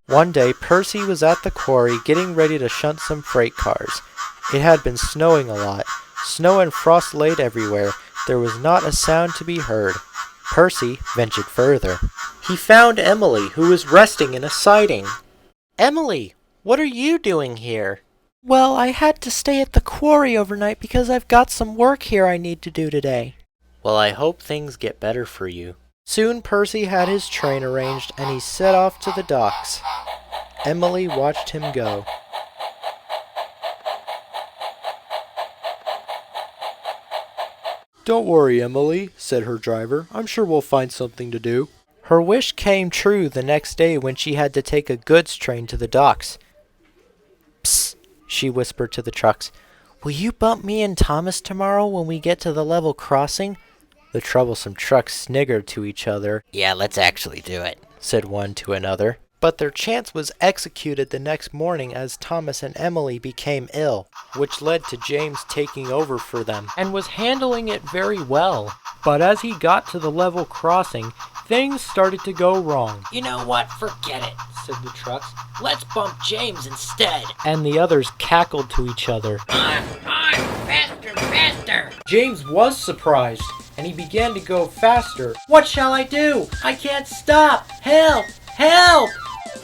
One day, Percy was at the quarry getting ready to shunt some freight cars. It had been snowing a lot. Snow and frost laid everywhere. There was not a sound to be heard. Percy ventured further. He found Emily, who was resting in a siding. "Emily, what are you doing here?" "Well, I had to stay at the quarry overnight because I've got some work here I need to do today." "Well, I hope things get better for you." Soon Percy had his train arranged and he set off to the docks. Emily watched him go. "Don't worry, Emily," said her driver. "I'm sure we'll find something to do." Her wish came true the next day when she had to take a goods train to the docks. "Psst," she whispered to the trucks. "Will you bump me and Thomas tomorrow when we get to the level crossing?" The troublesome trucks sniggered to each other. "Yeah, let's actually do it," said one to another. But their chance was executed the next morning as Thomas and Emily became ill, which led to James taking over for them, and was handling it very well. But as he got to the level crossing, things started to go wrong. "You know what? Forget it," said the trucks. "Let's bump James instead." And the others cackled to each other. On, faster, faster. James was surprised, and he began to go faster. "What shall I do? I can't stop. Help, help."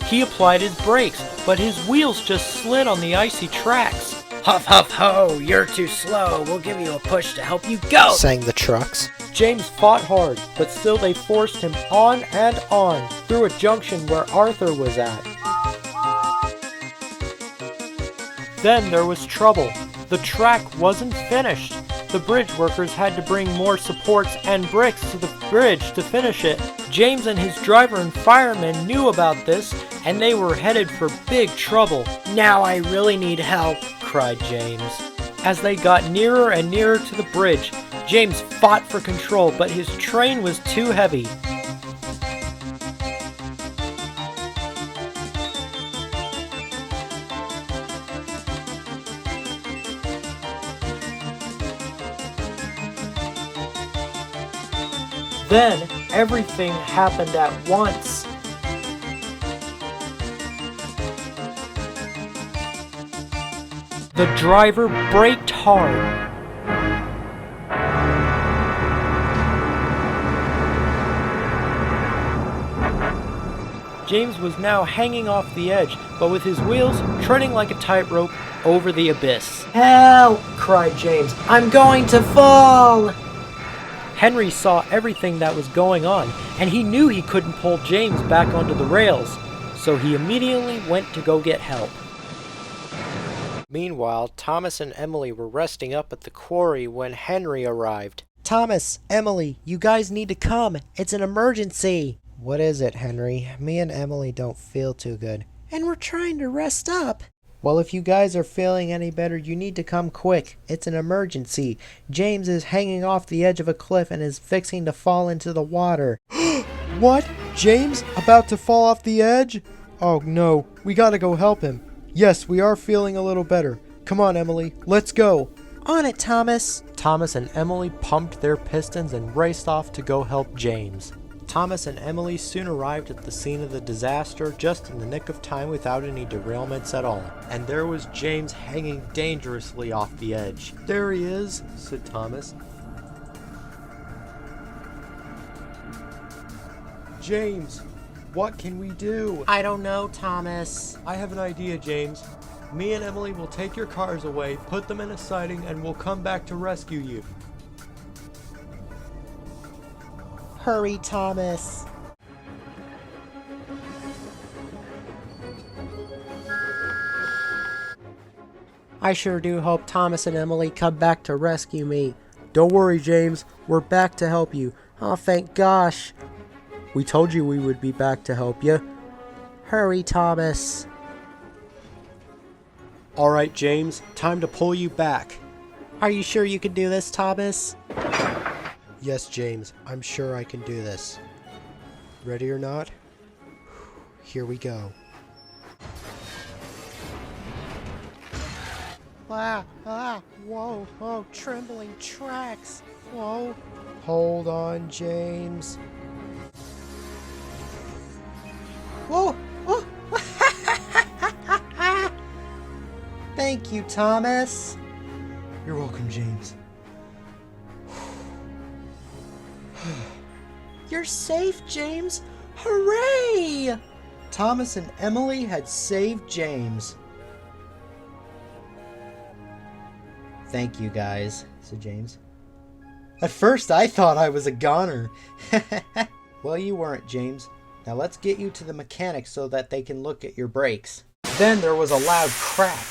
He applied his brakes, but his wheels just slid on the icy tracks. "Huff, huff, ho, you're too slow. We'll give you a push to help you go," sang the trucks. James fought hard, but still they forced him on and on through a junction where Arthur was at. Then there was trouble. The track wasn't finished. The bridge workers had to bring more supports and bricks to the bridge to finish it. James and his driver and firemen knew about this, and they were headed for big trouble. "Now I really need help," cried James. As they got nearer and nearer to the bridge, James fought for control, but his train was too heavy. Then everything happened at once. The driver braked hard. James was now hanging off the edge, but with his wheels treading like a tightrope over the abyss. "Help!" cried James. "I'm going to fall!" Henry saw everything that was going on, and he knew he couldn't pull James back onto the rails, so he immediately went to go get help. Meanwhile, Thomas and Emily were resting up at the quarry when Henry arrived. "Thomas, Emily, you guys need to come. It's an emergency." "What is it, Henry? Me and Emily don't feel too good." "And we're trying to rest up." "Well, if you guys are feeling any better, you need to come quick. It's an emergency. James is hanging off the edge of a cliff and is fixing to fall into the water." "What? James about to fall off the edge? Oh no, we gotta go help him. Yes, we are feeling a little better. Come on, Emily, let's go." "On it, Thomas." Thomas and Emily pumped their pistons and raced off to go help James. Thomas and Emily soon arrived at the scene of the disaster just in the nick of time without any derailments at all. And there was James hanging dangerously off the edge. "There he is," said Thomas. "James, what can we do?" "I don't know, Thomas." "I have an idea, James. Me and Emily will take your cars away, put them in a siding, and we'll come back to rescue you." "Hurry, Thomas." "I sure do hope Thomas and Emily come back to rescue me." "Don't worry, James. We're back to help you." "Oh, thank gosh." "We told you we would be back to help you." "Hurry, Thomas." "All right, James. Time to pull you back." "Are you sure you can do this, Thomas?" "Yes, James. I'm sure I can do this. Ready or not? Here we go." Whoa, oh, trembling tracks. Whoa. Hold on, James. Whoa, Thank you, Thomas. You're welcome, James. You're safe, James. Hooray! Thomas and Emily had saved James. Thank you, guys, said James. At first, I thought I was a goner. Well, you weren't, James. Now let's get you to the mechanic so that they can look at your brakes. Then there was a loud crack.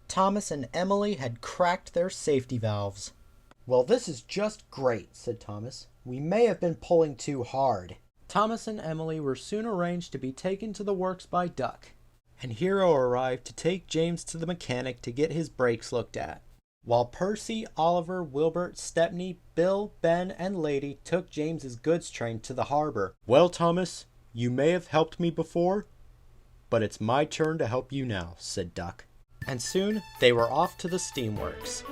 Thomas and Emily had cracked their safety valves. Well, this is just great, said Thomas. We may have been pulling too hard. Thomas and Emily were soon arranged to be taken to the works by Duck, and Hero arrived to take James to the mechanic to get his brakes looked at, while Percy, Oliver, Wilbert, Stepney, Bill, Ben, and Lady took James's goods train to the harbor. Well, Thomas, you may have helped me before, but it's my turn to help you now, said Duck. And soon they were off to the steamworks.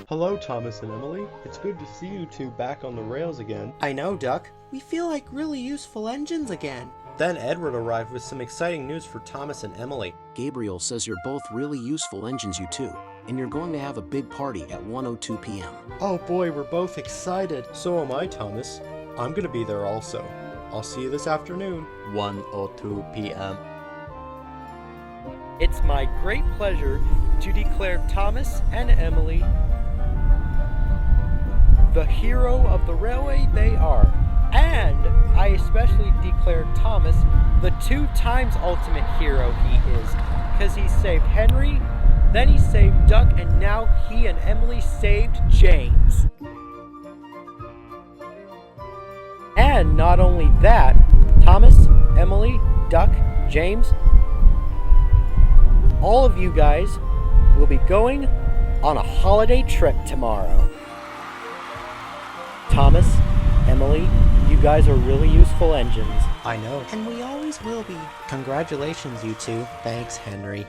Hello, Thomas and Emily. It's good to see you two back on the rails again. I know, Duck. We feel like really useful engines again. Then Edward arrived with some exciting news for Thomas and Emily. Gabriel says you're both really useful engines, you two, and you're going to have a big party at 1:02 p.m. Oh boy, we're both excited. So am I, Thomas. I'm gonna be there also. I'll see you this afternoon. 1:02 p.m. It's my great pleasure to declare Thomas and Emily the hero of the railway they are. And I especially declare Thomas the 2 times ultimate hero he is, because he saved Henry, then he saved Duck, and now he and Emily saved James. And not only that, Thomas, Emily, Duck, James, all of you guys will be going on a holiday trip tomorrow. Thomas, Emily, you guys are really useful engines. I know. And we always will be. Congratulations, you two. Thanks, Henry.